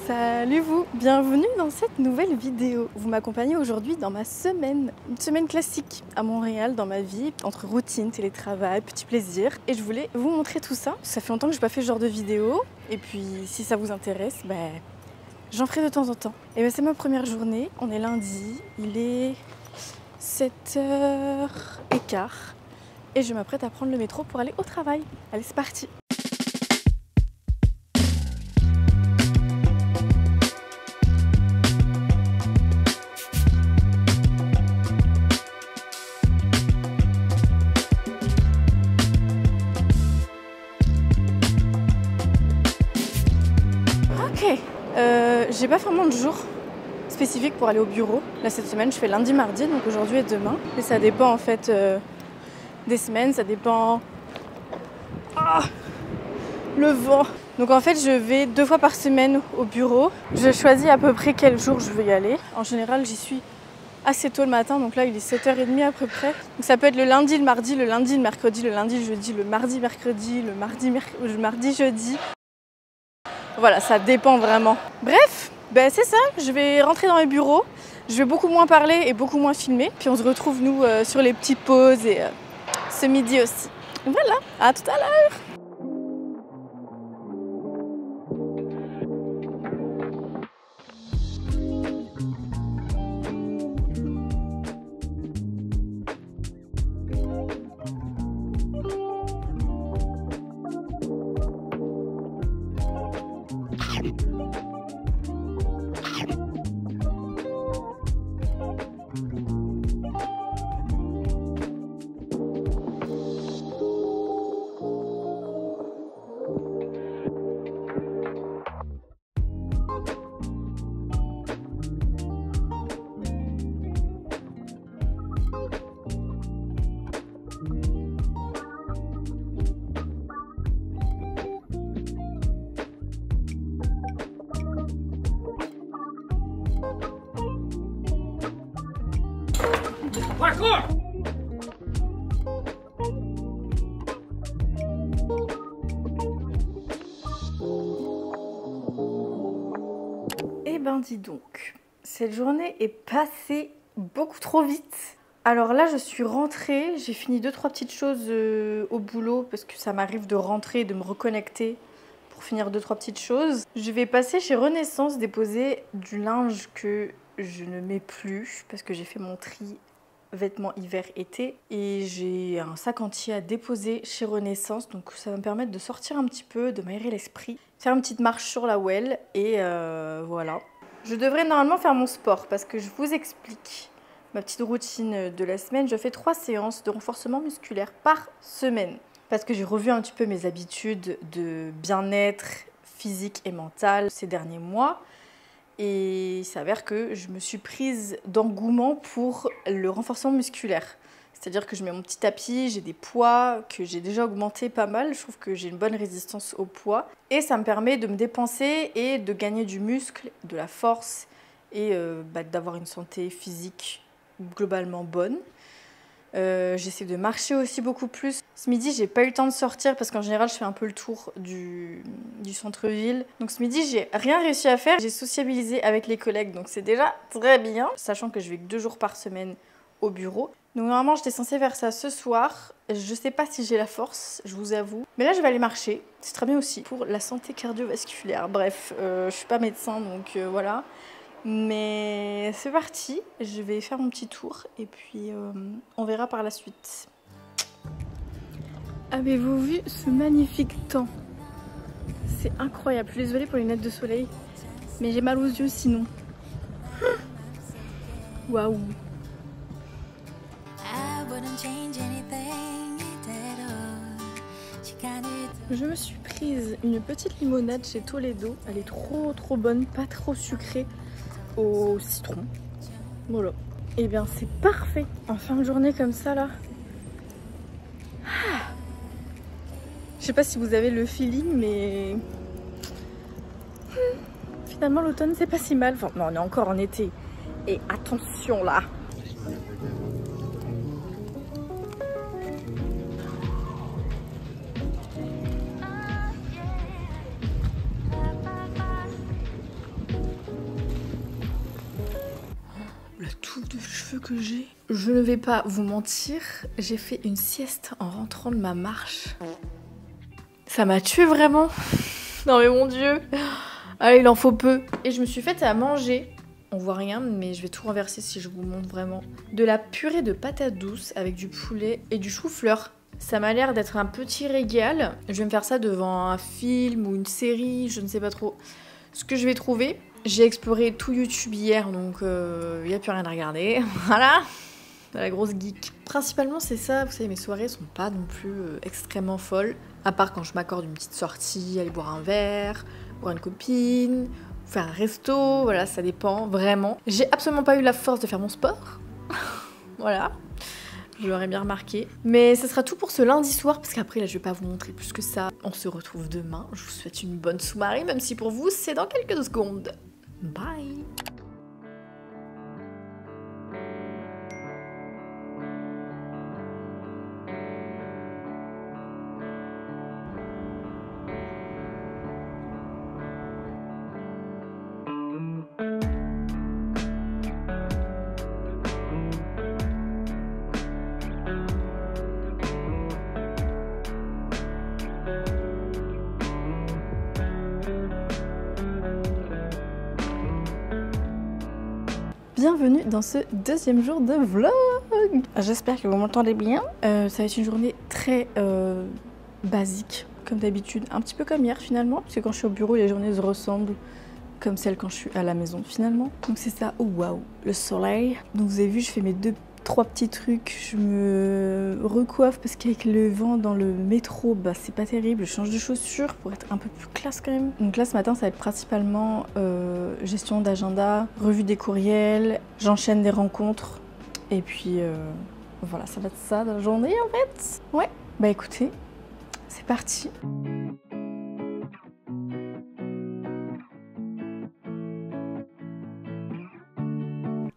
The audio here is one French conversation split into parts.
Salut vous, bienvenue dans cette nouvelle vidéo. Vous m'accompagnez aujourd'hui dans ma semaine, une semaine classique à Montréal dans ma vie, entre routine, télétravail, petits plaisirs. Et je voulais vous montrer tout ça. Ça fait longtemps que je n'ai pas fait ce genre de vidéo. Et puis si ça vous intéresse, j'en ferai de temps en temps. Et c'est ma première journée, on est lundi, il est 7h15. Et je m'apprête à prendre le métro pour aller au travail. Allez, c'est parti! J'ai pas vraiment de jour spécifique pour aller au bureau. Là cette semaine je fais lundi, mardi, donc aujourd'hui et demain. Et ça dépend en fait des semaines, ça dépend... le vent. Donc en fait je vais 2 fois par semaine au bureau. Je choisis à peu près quel jour je veux y aller. En général j'y suis assez tôt le matin, donc là il est 7h30 à peu près. Donc ça peut être le lundi, le mardi, le lundi, le mercredi, le lundi, le jeudi, le mardi, mercredi, le mardi, jeudi. Voilà, ça dépend vraiment. Bref, c'est ça, je vais rentrer dans les bureaux, je vais beaucoup moins parler et beaucoup moins filmer. Puis on se retrouve nous sur les petites pauses et ce midi aussi. Voilà, à tout à l'heure. Parcours! Eh ben dis donc, cette journée est passée beaucoup trop vite. Alors là je suis rentrée, j'ai fini 2-3 petites choses au boulot parce que ça m'arrive de rentrer et de me reconnecter pour finir 2-3 petites choses. Je vais passer chez Renaissance déposer du linge que je ne mets plus parce que j'ai fait mon tri vêtements hiver-été et j'ai un sac entier à déposer chez Renaissance, donc ça va me permettre de sortir un petit peu, de m'aérer l'esprit, faire une petite marche sur la Well et voilà. Je devrais normalement faire mon sport parce que je vous explique ma petite routine de la semaine. Je fais 3 séances de renforcement musculaire par semaine parce que j'ai revu un petit peu mes habitudes de bien-être physique et mental ces derniers mois. Et il s'avère que je me suis prise d'engouement pour le renforcement musculaire. C'est-à-dire que je mets mon petit tapis, j'ai des poids que j'ai déjà augmenté pas mal. Je trouve que j'ai une bonne résistance au poids. Et ça me permet de me dépenser et de gagner du muscle, de la force et d'avoir une santé physique globalement bonne. J'essaie de marcher aussi beaucoup plus. Ce midi, j'ai pas eu le temps de sortir parce qu'en général, je fais un peu le tour du centre-ville. Donc ce midi, j'ai rien réussi à faire. J'ai sociabilisé avec les collègues, donc c'est déjà très bien. Sachant que je vais que 2 jours par semaine au bureau. Donc normalement, j'étais censée faire ça ce soir. Je sais pas si j'ai la force, je vous avoue. Mais là, je vais aller marcher. C'est très bien aussi pour la santé cardiovasculaire. Bref, je suis pas médecin, donc voilà. Mais c'est parti, je vais faire mon petit tour et puis on verra par la suite. Avez-vous vu ce magnifique temps? C'est incroyable, je suis désolée pour les lunettes de soleil, mais j'ai mal aux yeux sinon. Waouh! Je me suis prise une petite limonade chez Toledo, elle est trop bonne, pas trop sucrée, au citron. Voilà. Et bien c'est parfait en fin de journée comme ça là. Je sais pas si vous avez le feeling, mais finalement l'automne c'est pas si mal. Enfin non, on est encore en été. Et attention là. boucle de cheveux que j'ai. Je ne vais pas vous mentir, j'ai fait une sieste en rentrant de ma marche. Ça m'a tué vraiment. Non mais mon Dieu. Allez, il en faut peu. Et je me suis faite à manger. On voit rien, mais je vais tout renverser si je vous montre vraiment. De la purée de patates douces avec du poulet et du chou-fleur. Ça m'a l'air d'être un petit régal. Je vais me faire ça devant un film ou une série, je ne sais pas trop ce que je vais trouver. J'ai exploré tout YouTube hier, donc il n'y a plus rien à regarder. Voilà, la grosse geek. Principalement c'est ça, vous savez, mes soirées sont pas non plus extrêmement folles. À part quand je m'accorde une petite sortie, aller boire un verre, voir une copine, faire un resto, voilà, ça dépend vraiment. J'ai absolument pas eu la force de faire mon sport. Voilà. Je l'aurais bien remarqué. Mais ce sera tout pour ce lundi soir, parce qu'après, là, je vais pas vous montrer plus que ça. On se retrouve demain. Je vous souhaite une bonne sous-marée, même si pour vous, c'est dans quelques secondes. Bye! Bienvenue dans ce deuxième jour de vlog. J'espère que vous m'entendez bien. Ça va être une journée très basique, comme d'habitude. Un petit peu comme hier finalement, parce que quand je suis au bureau, les journées se ressemblent comme celles quand je suis à la maison finalement. Donc c'est ça, oh waouh, le soleil. Donc vous avez vu, je fais mes trois petits trucs. Je me recoiffe parce qu'avec le vent dans le métro, bah c'est pas terrible. Je change de chaussures pour être un peu plus classe quand même. Donc là ce matin ça va être principalement gestion d'agenda, revue des courriels, j'enchaîne des rencontres et puis voilà, ça va être ça la journée en fait. Ouais, bah écoutez, c'est parti.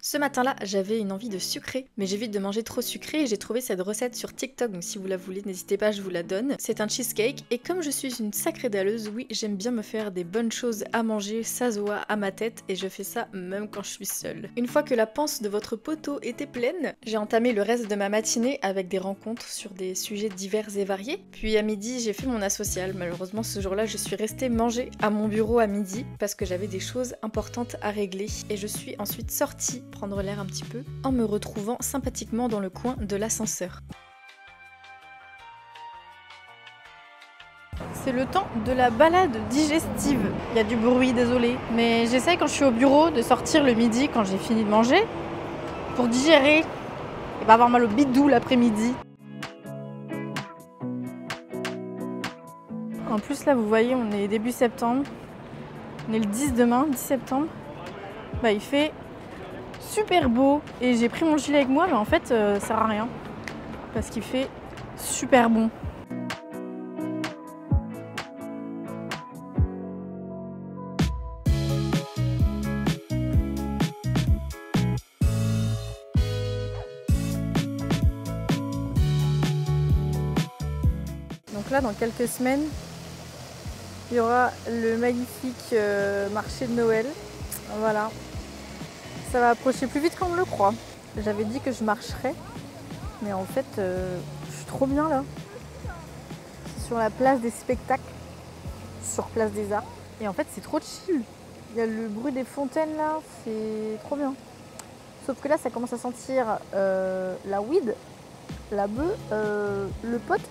Ce matin-là, j'avais une envie de sucré, mais j'évite de manger trop sucré et j'ai trouvé cette recette sur TikTok, donc si vous la voulez, n'hésitez pas, je vous la donne. C'est un cheesecake et comme je suis une sacrée dalleuse, oui, j'aime bien me faire des bonnes choses à manger, ça se voit à ma tête et je fais ça même quand je suis seule. Une fois que la panse de votre poteau était pleine, j'ai entamé le reste de ma matinée avec des rencontres sur des sujets divers et variés. Puis à midi, j'ai fait mon asocial. Malheureusement, ce jour-là, je suis restée manger à mon bureau à midi parce que j'avais des choses importantes à régler et je suis ensuite sortie prendre l'air un petit peu en me retrouvant sympathiquement dans le coin de l'ascenseur. C'est le temps de la balade digestive. Il y a du bruit, désolé, mais j'essaye quand je suis au bureau de sortir le midi quand j'ai fini de manger pour digérer et pas avoir mal au bidou l'après-midi. En plus là vous voyez on est début septembre, on est le 10 demain, 10 septembre, bah il fait super beau et j'ai pris mon gilet avec moi mais en fait ça sert à rien parce qu'il fait super bon. Donc là dans quelques semaines il y aura le magnifique marché de Noël, voilà. Ça va approcher plus vite qu'on ne le croit. J'avais dit que je marcherais, mais en fait, je suis trop bien là. C'est sur la place des spectacles, sur Place des Arts. Et en fait, c'est trop chill. Il y a le bruit des fontaines là, c'est trop bien. Sauf que là, ça commence à sentir la weed, la bœuf, le pot.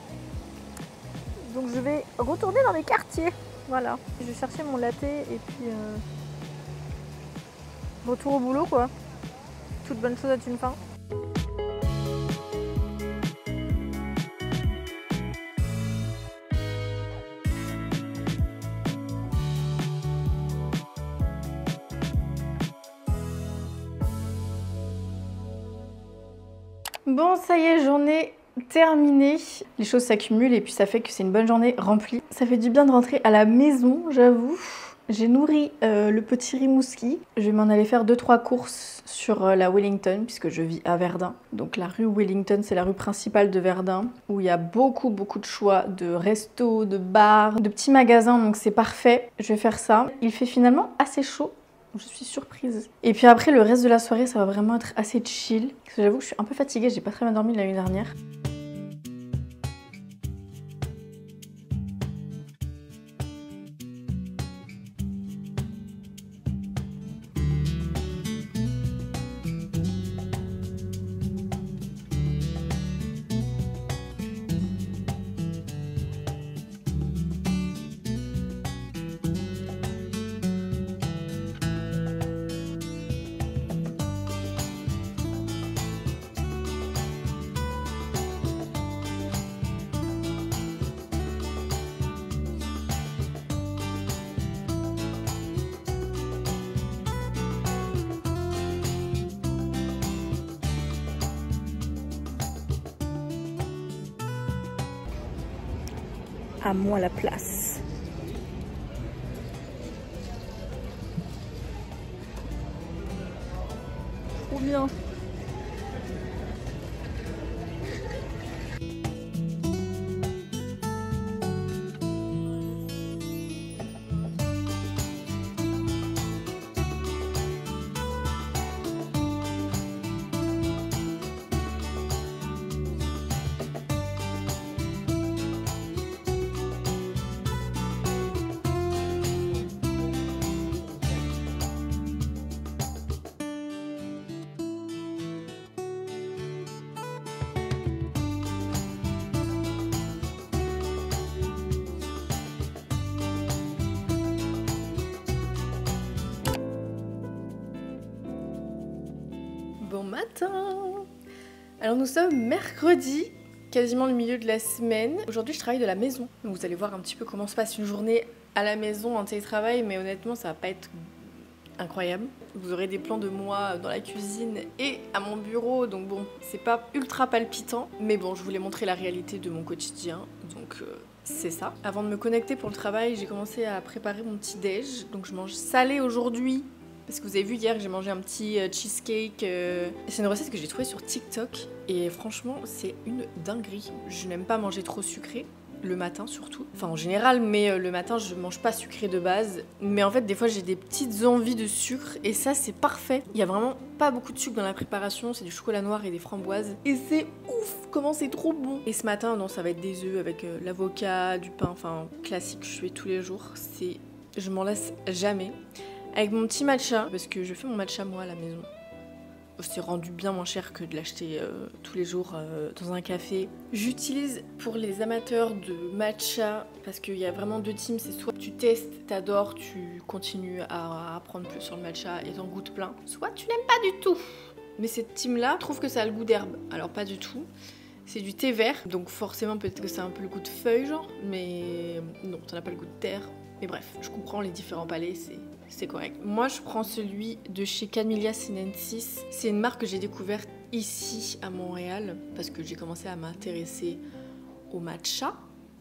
Donc je vais retourner dans les quartiers. Voilà. Je vais chercher mon latte et puis... retour au boulot quoi. Toute bonne chose a une fin. Bon ça y est, journée terminée. Les choses s'accumulent et puis ça fait que c'est une bonne journée remplie. Ça fait du bien de rentrer à la maison, j'avoue. J'ai nourri le petit Rimouski. Je vais m'en aller faire 2-3 courses sur la Wellington puisque je vis à Verdun. Donc la rue Wellington, c'est la rue principale de Verdun où il y a beaucoup de choix de restos, de bars, de petits magasins. Donc c'est parfait. Je vais faire ça. Il fait finalement assez chaud Je suis surprise. Et puis après, le reste de la soirée, ça va vraiment être assez chill. Parce que j'avoue que je suis un peu fatiguée, j'ai pas très bien dormi la nuit dernière. À moi la place. Trop bien. Bon matin. Alors nous sommes mercredi, quasiment le milieu de la semaine. Aujourd'hui je travaille de la maison. Donc vous allez voir un petit peu comment se passe une journée à la maison en télétravail, mais honnêtement ça va pas être incroyable. Vous aurez des plans de moi dans la cuisine et à mon bureau, donc bon, c'est pas ultra palpitant, mais bon, je voulais montrer la réalité de mon quotidien, donc c'est ça. Avant de me connecter pour le travail, j'ai commencé à préparer mon petit déj, donc je mange salé aujourd'hui. Parce que vous avez vu hier que j'ai mangé un petit cheesecake. C'est une recette que j'ai trouvée sur TikTok. Et franchement, c'est une dinguerie. Je n'aime pas manger trop sucré. Le matin surtout. Enfin en général, mais le matin je mange pas sucré de base. Mais en fait des fois j'ai des petites envies de sucre. Et ça c'est parfait. Il y a vraiment pas beaucoup de sucre dans la préparation. C'est du chocolat noir et des framboises. Et c'est ouf comment c'est trop bon. Et ce matin non ça va être des œufs avec l'avocat, du pain. Enfin classique, je fais tous les jours. Je m'en lasse jamais. Avec mon petit matcha, parce que je fais mon matcha moi à la maison. C'est rendu bien moins cher que de l'acheter tous les jours dans un café. J'utilise pour les amateurs de matcha, parce qu'il y a vraiment deux teams, c'est soit tu testes, t'adores, tu continues à apprendre plus sur le matcha et t'en goûtes plein, soit tu n'aimes pas du tout. Mais cette team-là trouve que ça a le goût d'herbe, alors pas du tout. C'est du thé vert, donc forcément peut-être que c'est un peu le goût de feuille genre, mais non, ça n'a pas le goût de terre. Mais bref, je comprends les différents palais, c'est correct. Moi, je prends celui de chez Camellia Sinensis. C'est une marque que j'ai découverte ici à Montréal parce que j'ai commencé à m'intéresser au matcha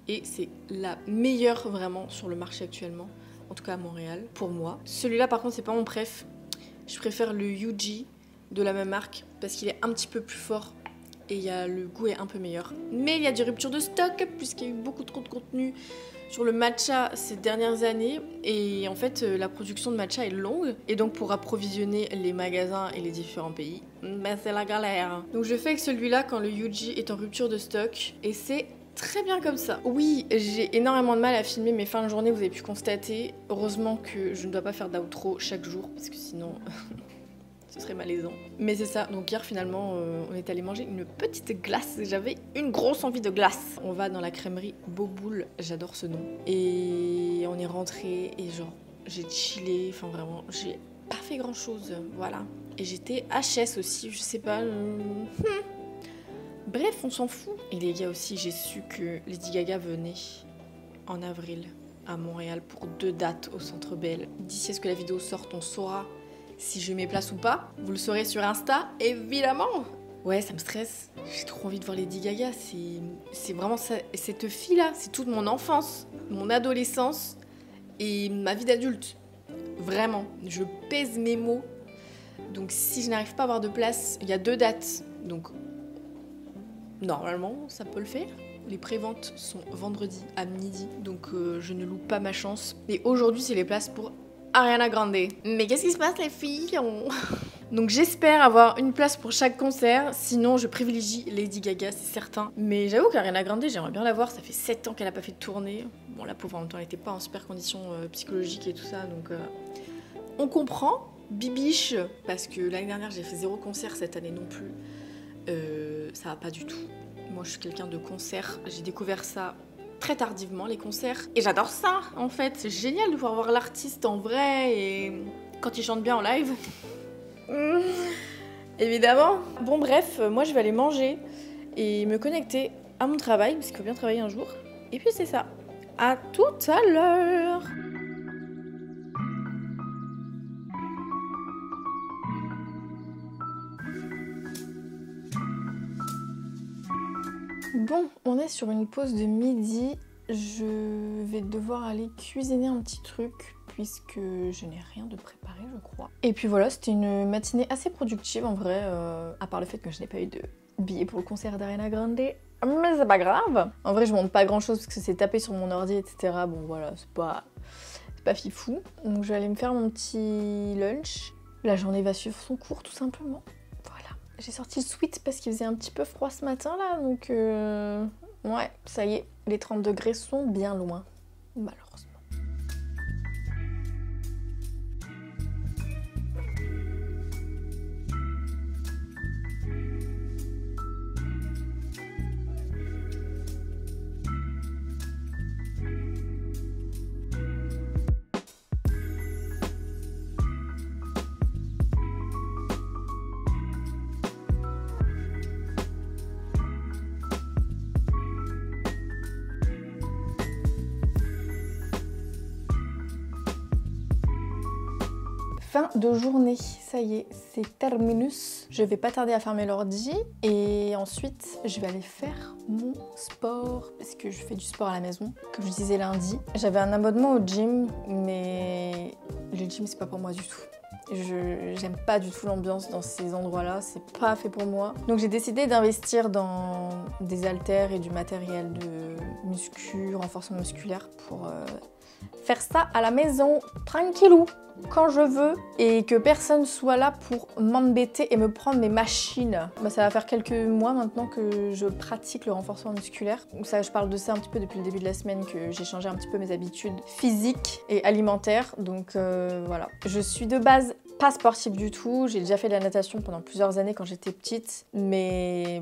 et c'est la meilleure vraiment sur le marché actuellement, en tout cas à Montréal, pour moi. Celui-là, par contre, c'est pas mon préf. Je préfère le Yuji de la même marque parce qu'il est un petit peu plus fort et le goût est un peu meilleur. Mais il y a des ruptures de stock puisqu'il y a eu beaucoup trop de contenu sur le matcha ces dernières années et en fait la production de matcha est longue et donc pour approvisionner les magasins et les différents pays, c'est la galère. Donc je fais avec celui-là quand le Yuji est en rupture de stock et c'est très bien comme ça. Oui, j'ai énormément de mal à filmer mes fins de journée, vous avez pu constater. Heureusement que je ne dois pas faire d'outro chaque jour parce que sinon ce serait malaisant. Mais c'est ça, donc hier finalement on est allé manger une petite glace. J'avais une grosse envie de glace. On va dans la crèmerie Boboul, j'adore ce nom. Et on est rentré et genre j'ai chillé, enfin vraiment j'ai pas fait grand chose, voilà. Et j'étais HS aussi, je sais pas. Bref, on s'en fout. Et les gars aussi, j'ai su que Lady Gaga venait en avril à Montréal pour 2 dates au Centre Bell. D'ici à ce que la vidéo sorte, on saura si je mets place ou pas. Vous le saurez sur Insta, évidemment. Ouais, ça me stresse. J'ai trop envie de voir Lady Gaga. C'est vraiment ça. Cette fille-là, c'est toute mon enfance, mon adolescence et ma vie d'adulte. Vraiment, je pèse mes mots. Donc si je n'arrive pas à avoir de place, il y a 2 dates. Donc normalement, ça peut le faire. Les préventes sont vendredi à midi, donc je ne loupe pas ma chance. Et aujourd'hui, c'est les places pour Ariana Grande. Mais qu'est-ce qui se passe les filles? Donc j'espère avoir une place pour chaque concert, sinon je privilégie Lady Gaga, c'est certain. Mais j'avoue qu'Ariana Grande, j'aimerais bien la voir, ça fait 7 ans qu'elle a pas fait de tournée. Bon, la pauvre en même temps, elle était pas en super condition psychologique et tout ça, donc on comprend. Bibiche, parce que l'année dernière j'ai fait 0 concert, cette année non plus. Ça va pas du tout. Moi je suis quelqu'un de concert, j'ai découvert ça très tardivement, les concerts. Et j'adore ça en fait, c'est génial de pouvoir voir l'artiste en vrai et quand il chante bien en live. Évidemment. Bon bref, moi je vais aller manger et me connecter à mon travail, parce qu'il faut bien travailler un jour. Et puis c'est ça. À tout à l'heure. Bon, on est sur une pause de midi. Je vais devoir aller cuisiner un petit truc puisque je n'ai rien de préparé, je crois. Et puis voilà, c'était une matinée assez productive en vrai, à part le fait que je n'ai pas eu de billets pour le concert d'Ariana Grande. Mais c'est pas grave. En vrai, je monte pas grand chose parce que c'est tapé sur mon ordi, etc. Bon voilà, c'est pas fifou. Donc je vais aller me faire mon petit lunch. La journée va suivre son cours tout simplement. Voilà. J'ai sorti le sweat parce qu'il faisait un petit peu froid ce matin là, donc ouais, ça y est, les 30 degrés sont bien loin, malheureusement. Fin de journée, ça y est, c'est terminus. Je vais pas tarder à fermer l'ordi et ensuite je vais aller faire mon sport parce que je fais du sport à la maison, comme je disais lundi. J'avais un abonnement au gym, mais le gym c'est pas pour moi du tout. J'aime pas du tout l'ambiance dans ces endroits-là, c'est pas fait pour moi. Donc j'ai décidé d'investir dans des haltères et du matériel de muscu, renforcement musculaire pour faire ça à la maison, tranquillou, quand je veux, et que personne soit là pour m'embêter et me prendre mes machines. Bah, ça va faire quelques mois maintenant que je pratique le renforcement musculaire. Ça, je parle de ça un petit peu depuis le début de la semaine, que j'ai changé un petit peu mes habitudes physiques et alimentaires. Donc voilà. Je suis de base pas sportive du tout. J'ai déjà fait de la natation pendant plusieurs années quand j'étais petite, mais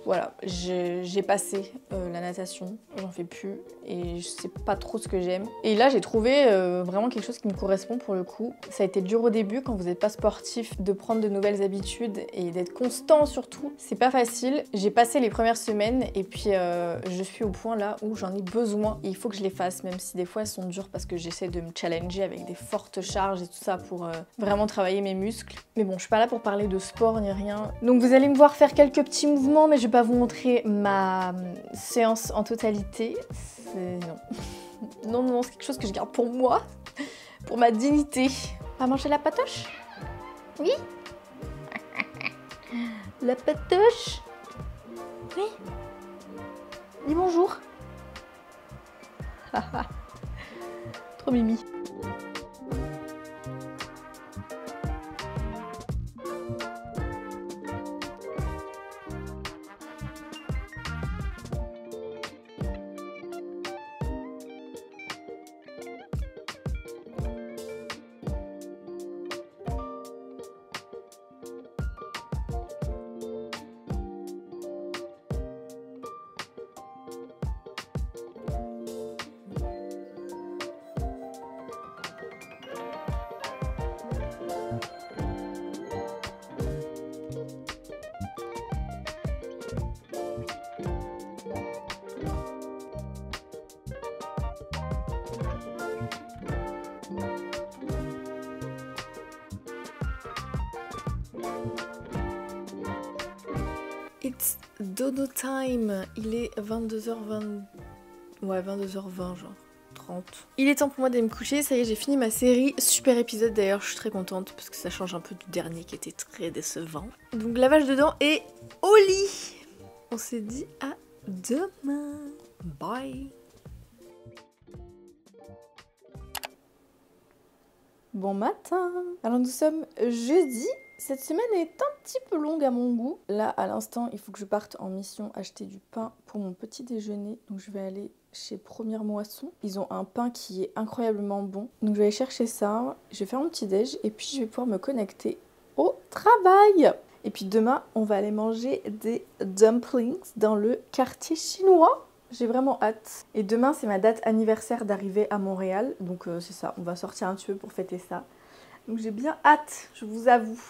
voilà, j'ai passé la natation, j'en fais plus et je sais pas trop ce que j'aime. Et là j'ai trouvé vraiment quelque chose qui me correspond pour le coup. Ça a été dur au début quand vous n'êtes pas sportif de prendre de nouvelles habitudes et d'être constant surtout. C'est pas facile. J'ai passé les premières semaines et puis je suis au point là où j'en ai besoin. Et il faut que je les fasse, même si des fois elles sont dures parce que j'essaie de me challenger avec des fortes charges et tout ça pour vraiment travailler mes muscles. Mais bon, je suis pas là pour parler de sport ni rien. Donc vous allez me voir faire quelques petits mouvements, mais je vais pas vous montrer ma séance en totalité. Non, c'est quelque chose que je garde pour moi, pour ma dignité. On va manger la patoche? Oui. La patoche? Oui. Dis bonjour. Trop mimi. It's dodo time. Il est 22h20. Ouais, 22h20 genre. 30. Il est temps pour moi d'aller me coucher, ça y est, j'ai fini ma série. Super épisode d'ailleurs, je suis très contente parce que ça change un peu du dernier qui était très décevant. Donc lavage de dents et au lit. On se dit à demain. Bye. Bon matin. Alors nous sommes jeudi. Cette semaine est un petit peu longue à mon goût. Là, à l'instant, il faut que je parte en mission acheter du pain pour mon petit déjeuner. Donc je vais aller chez Première Moisson. Ils ont un pain qui est incroyablement bon. Donc je vais aller chercher ça. Je vais faire mon petit déj et puis je vais pouvoir me connecter au travail. Et puis demain, on va aller manger des dumplings dans le quartier chinois. J'ai vraiment hâte. Et demain, c'est ma date anniversaire d'arrivée à Montréal. Donc c'est ça, on va sortir un petit peu pour fêter ça. Donc j'ai bien hâte, je vous avoue.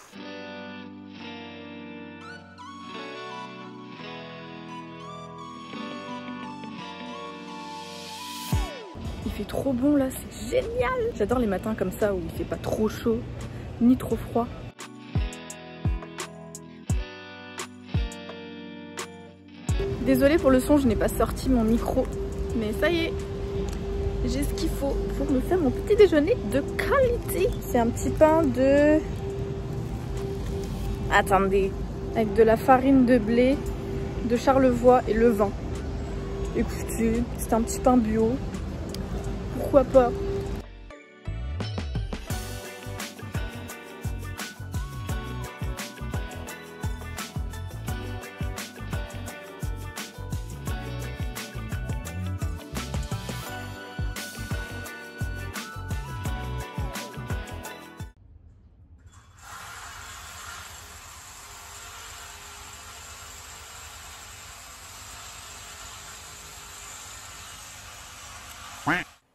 Il fait trop bon là, c'est génial. J'adore les matins comme ça où il fait pas trop chaud ni trop froid. Désolée pour le son, je n'ai pas sorti mon micro, mais ça y est, j'ai ce qu'il faut pour me faire mon petit déjeuner de qualité. C'est un petit pain de... Attendez, avec de la farine de blé, de Charlevoix et levain. Écoutez, c'est un petit pain bio, pourquoi pas.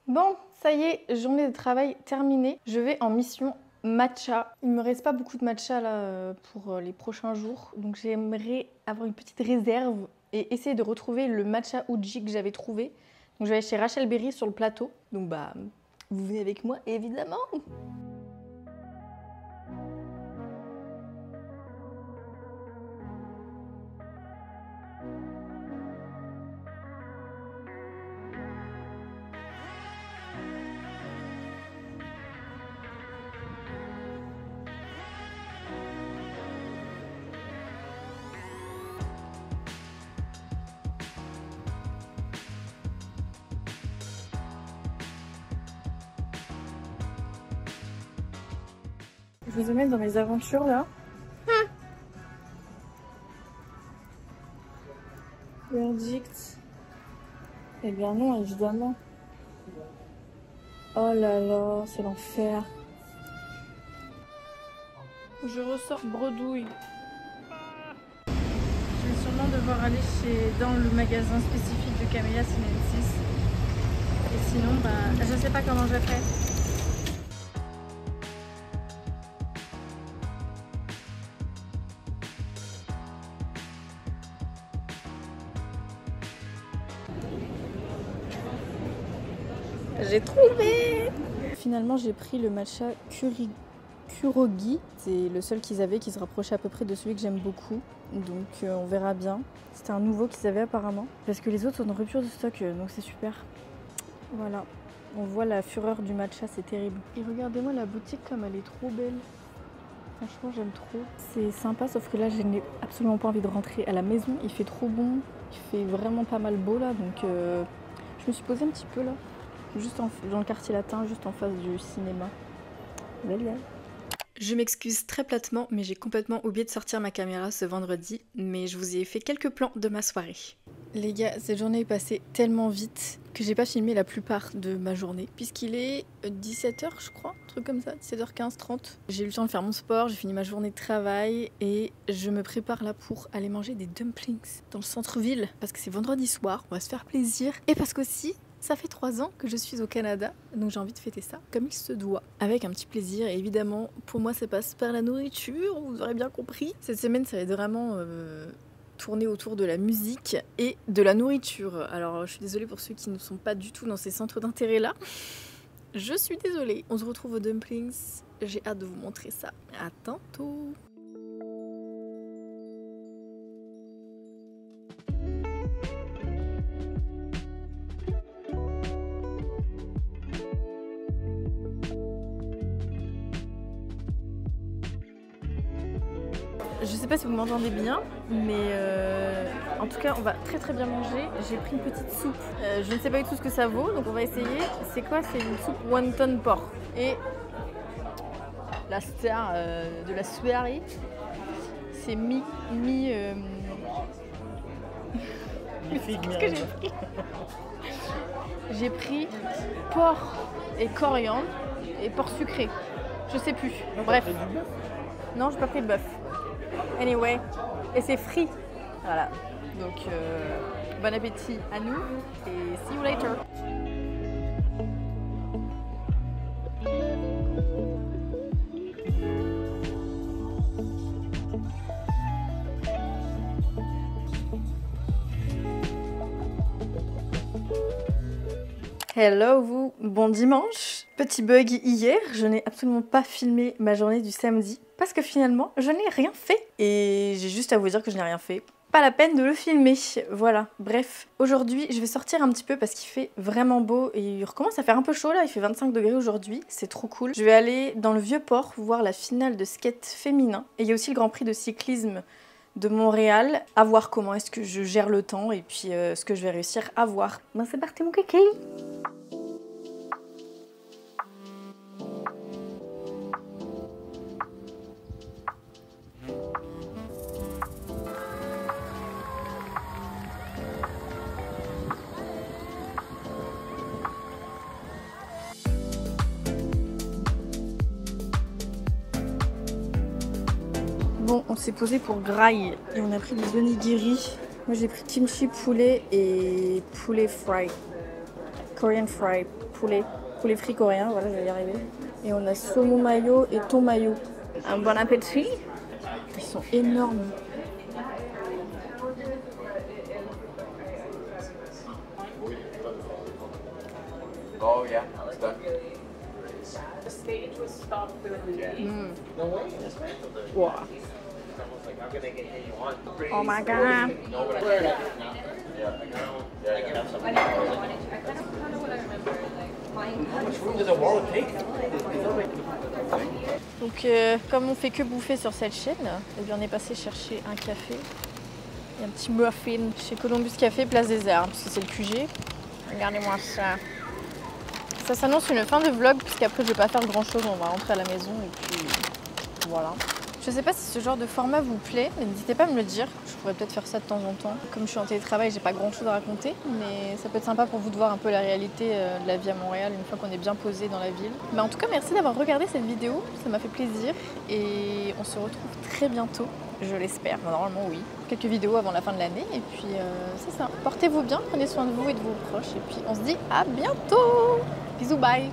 Bon, ça y est, journée de travail terminée. Je vais en mission matcha. Il me reste pas beaucoup de matcha là pour les prochains jours. Donc j'aimerais avoir une petite réserve et essayer de retrouver le matcha Uji que j'avais trouvé. Donc je vais aller chez Rachel Berry sur le plateau. Donc bah, vous venez avec moi évidemment. Je vous emmène dans mes aventures là. Verdict. Eh bien non, évidemment. Oh là là, c'est l'enfer. Je ressors bredouille. Je vais sûrement devoir aller dans le magasin spécifique de Camélia Sinensis. Et sinon, bah, je sais pas comment je vais faire. J'ai trouvé! Finalement, j'ai pris le matcha Kurogi. C'est le seul qu'ils avaient qui se rapprochait à peu près de celui que j'aime beaucoup. Donc on verra bien. C'était un nouveau qu'ils avaient apparemment. Parce que les autres sont en rupture de stock, donc c'est super. Voilà. On voit la fureur du matcha, c'est terrible. Et regardez-moi la boutique comme elle est trop belle. Franchement, j'aime trop. C'est sympa, sauf que là, je n'ai absolument pas envie de rentrer à la maison. Il fait trop bon. Il fait vraiment pas mal beau là. Donc je me suis posée un petit peu là. Juste dans le quartier latin, juste en face du cinéma. Je m'excuse très platement, mais j'ai complètement oublié de sortir ma caméra ce vendredi, mais je vous ai fait quelques plans de ma soirée. Les gars, cette journée est passée tellement vite que j'ai pas filmé la plupart de ma journée, puisqu'il est 17h je crois, un truc comme ça, 17h15, 30. J'ai eu le temps de faire mon sport, j'ai fini ma journée de travail et je me prépare là pour aller manger des dumplings dans le centre-ville, parce que c'est vendredi soir, on va se faire plaisir, et parce qu'aussi, ça fait 3 ans que je suis au Canada, donc j'ai envie de fêter ça comme il se doit, avec un petit plaisir. Et évidemment, pour moi, ça passe par la nourriture, vous aurez bien compris. Cette semaine, ça va être vraiment tourner autour de la musique et de la nourriture. Alors, je suis désolée pour ceux qui ne sont pas du tout dans ces centres d'intérêt-là. Je suis désolée. On se retrouve aux dumplings. J'ai hâte de vous montrer ça. À tantôt. Je sais pas si vous m'entendez bien, mais en tout cas on va très bien manger. J'ai pris une petite soupe, je ne sais pas du tout ce que ça vaut, donc on va essayer. C'est quoi? C'est une soupe wonton porc. Et la star de la soirée. C'est Mi-figue, Qu'est-ce que j'ai pris? J'ai pris porc et coriandre et porc sucré. Je sais plus. Bref. Non, j'ai pas pris de bœuf. Anyway. Et c'est frit. Voilà. Donc, bon appétit à nous et see you later. Hello vous, bon dimanche. Petit bug hier, je n'ai absolument pas filmé ma journée du samedi parce que finalement je n'ai rien fait et j'ai juste à vous dire que je n'ai rien fait. Pas la peine de le filmer, voilà, bref. Aujourd'hui je vais sortir un petit peu parce qu'il fait vraiment beau et il recommence à faire un peu chaud là, il fait 25 degrés aujourd'hui, c'est trop cool. Je vais aller dans le Vieux-Port voir la finale de skate féminin et il y a aussi le Grand Prix de cyclisme de Montréal, à voir comment est-ce que je gère le temps et puis ce que je vais réussir à voir. Ben c'est parti mon kéké. Bon, on s'est posé pour graille et on a pris des onigiri. Moi j'ai pris kimchi poulet et poulet fry. Korean fry, poulet frit coréen, voilà, je vais y arriver. Et on a saumon mayo et thon mayo. Un bon appétit. Ils sont énormes. Oh yeah, it's done. The stage was stopped during the day. No way. Wow. I'm gonna get you on. Oh my god. No, but I can now. Yeah, I can have some. I kind of what I remember, like buying. How much room? There's a wall of cake. Donc comme on fait que bouffer sur cette chaîne, eh bien, on est passé chercher un café et un petit muffin chez Columbus Café, Place des Arts, parce que c'est le QG. Regardez-moi ça. Ça s'annonce une fin de vlog, puisqu'après je vais pas faire grand chose, on va rentrer à la maison et puis voilà. Je sais pas si ce genre de format vous plaît, mais n'hésitez pas à me le dire. Je pourrais peut-être faire ça de temps en temps. Comme je suis en télétravail, j'ai pas grand chose à raconter, mais ça peut être sympa pour vous de voir un peu la réalité de la vie à Montréal une fois qu'on est bien posé dans la ville. Mais en tout cas, merci d'avoir regardé cette vidéo, ça m'a fait plaisir et on se retrouve très bientôt, je l'espère. Normalement oui. Quelques vidéos avant la fin de l'année et puis c'est ça. Portez-vous bien, prenez soin de vous et de vos proches et puis on se dit à bientôt. Bisous, bye.